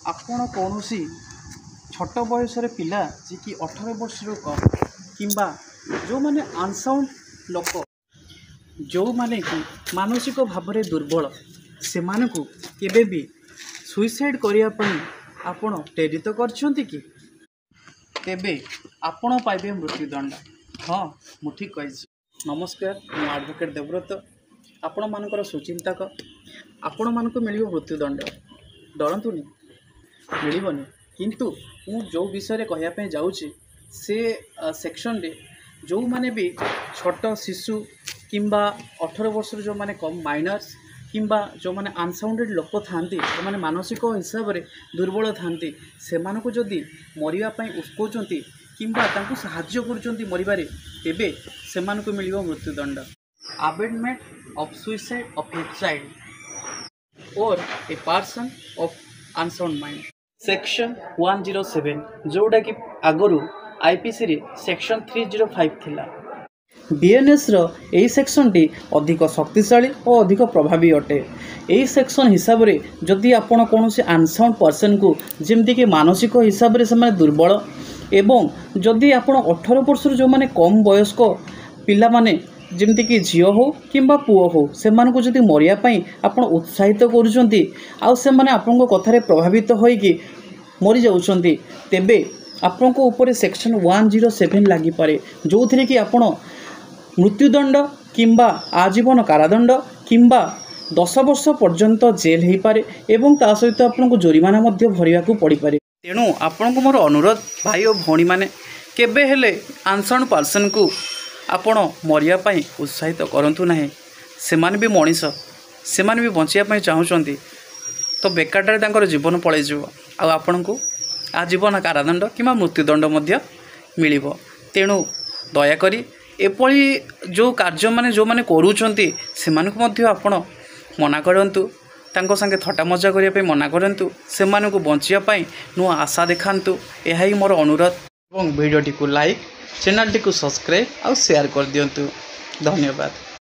ଆପଣ କୌଣସି ଛୋଟ ବୟସର ପିଲା ଯେ କି 18 ବର୍ଷରୁ କମ୍ କିମ୍ବା ଯେଉଁମାନେ ଅନସାଉଣ୍ଡ ଲୋକ ଯେଉଁମାନେ କି ମାନସିକ ଭାବରେ ଦୁର୍ବଳ ସେମାନଙ୍କୁ କେବେ ବି ସୁଇସାଇଡ଼୍ କରିବା ପାଇଁ ଆପଣ ପ୍ରେରିତ କରିଛନ୍ତି କି? ତେବେ ଆପଣ ପାଇବେ ମୃତ୍ୟୁଦଣ୍ଡ। ହଁ, ମୁଁ ଠିକ୍ କହିଛି। ନମସ୍କାର, ମୁଁ ଆଡ଼ଭୋକେଟ୍ ଦେବବ୍ରତ, ଆପଣମାନଙ୍କର ସୁଚିନ୍ତକ। ଆପଣମାନଙ୍କୁ ମିଳିବ ମୃତ୍ୟୁଦଣ୍ଡ, ଡରନ୍ତୁନି, ମିଳିବନି। କିନ୍ତୁ ମୁଁ ଯେଉଁ ବିଷୟରେ କହିବା ପାଇଁ ଯାଉଛି ସେ ସେକ୍ସନରେ ଯେଉଁମାନେ ବି ଛୋଟ ଶିଶୁ କିମ୍ବା 18 ବର୍ଷରୁ ଯେଉଁମାନେ କମ୍ ମାଇନର୍ସ କିମ୍ବା ଯେଉଁମାନେ ଅନସାଉଣ୍ଡେଡ଼ ଲୋକ ଥାଆନ୍ତି, ଯେଉଁମାନେ ମାନସିକ ହିସାବରେ ଦୁର୍ବଳ ଥାଆନ୍ତି, ସେମାନଙ୍କୁ ଯଦି ମରିବା ପାଇଁ ଉସ୍କଉଛନ୍ତି କିମ୍ବା ତାଙ୍କୁ ସାହାଯ୍ୟ କରୁଛନ୍ତି ମରିବାରେ, ତେବେ ସେମାନଙ୍କୁ ମିଳିବ ମୃତ୍ୟୁଦଣ୍ଡ। Abetment of suicide of a child or a person of unsound mind। Section 107 ଯେଉଁଟାକି ଆଗରୁ IPCରେ ସେକ୍ସନ୍ 305 ଥିଲା। BNSର ଏହି ସେକ୍ସନଟି ଅଧିକ ଶକ୍ତିଶାଳୀ ଓ ଅଧିକ ପ୍ରଭାବୀ ଅଟେ। ଏହି ସେକ୍ସନ ହିସାବରେ ଯଦି ଆପଣ କୌଣସି ଅନସାଉଣ୍ଡ ପର୍ସନକୁ, ଯେମିତିକି ମାନସିକ ହିସାବରେ ସେମାନେ ଦୁର୍ବଳ, ଏବଂ ଯଦି ଆପଣ 18 ବର୍ଷରୁ ଯେଉଁମାନେ କମ୍ ବୟସ୍କ ପିଲାମାନେ ଯେମିତିକି ଝିଅ ହେଉ କିମ୍ବା ପୁଅ ହେଉ, ସେମାନଙ୍କୁ ଯଦି ମରିବା ପାଇଁ ଆପଣ ଉତ୍ସାହିତ କରୁଛନ୍ତି ଆଉ ସେମାନେ ଆପଣଙ୍କ କଥାରେ ପ୍ରଭାବିତ ହୋଇକି ମରିଯାଉଛନ୍ତି, ତେବେ ଆପଣଙ୍କ ଉପରେ ସେକ୍ସନ୍ 107 ଲାଗିପାରେ, ଯେଉଁଥିରେ କି ଆପଣ ମୃତ୍ୟୁଦଣ୍ଡ କିମ୍ବା ଆଜୀବନ କାରାଦଣ୍ଡ କିମ୍ବା 10 ବର୍ଷ ପର୍ଯ୍ୟନ୍ତ ଜେଲ୍ ହୋଇପାରେ ଏବଂ ତା ସହିତ ଆପଣଙ୍କୁ ଜୋରିମାନା ମଧ୍ୟ ଭରିବାକୁ ପଡ଼ିପାରେ। ତେଣୁ ଆପଣଙ୍କୁ ମୋର ଅନୁରୋଧ, ଭାଇ ଓ ଭଉଣୀମାନେ, କେବେ ହେଲେ ଅନସାଉଣ୍ଡ ପର୍ସନକୁ ଆପଣ ମରିବା ପାଇଁ ଉତ୍ସାହିତ କରନ୍ତୁ ନାହିଁ। ସେମାନେ ବି ମଣିଷ, ସେମାନେ ବି ବଞ୍ଚିବା ପାଇଁ ଚାହୁଁଛନ୍ତି, ତ ବେକାରଟାରେ ତାଙ୍କର ଜୀବନ ପଳାଇଯିବ ଆଉ ଆପଣଙ୍କୁ ଆଜୀବନ କାରାଦଣ୍ଡ କିମ୍ବା ମୃତ୍ୟୁଦଣ୍ଡ ମଧ୍ୟ ମିଳିବ। ତେଣୁ ଦୟାକରି ଏଭଳି ଯେଉଁ କାର୍ଯ୍ୟମାନେ ଯେଉଁମାନେ କରୁଛନ୍ତି ସେମାନଙ୍କୁ ମଧ୍ୟ ଆପଣ ମନା କରନ୍ତୁ, ତାଙ୍କ ସାଙ୍ଗେ ଥଟ୍ଟା ମଜା କରିବା ପାଇଁ ମନା କରନ୍ତୁ, ସେମାନଙ୍କୁ ବଞ୍ଚିବା ପାଇଁ ନୂଆ ଆଶା ଦେଖାନ୍ତୁ। ଏହା ହିଁ ମୋର ଅନୁରୋଧ। ଏବଂ ଭିଡ଼ିଓଟିକୁ ଲାଇକ୍, ଚ୍ୟାନେଲଟିକୁ ସବସ୍କ୍ରାଇବ୍ ଆଉ ସେୟାର କରିଦିଅନ୍ତୁ। ଧନ୍ୟବାଦ।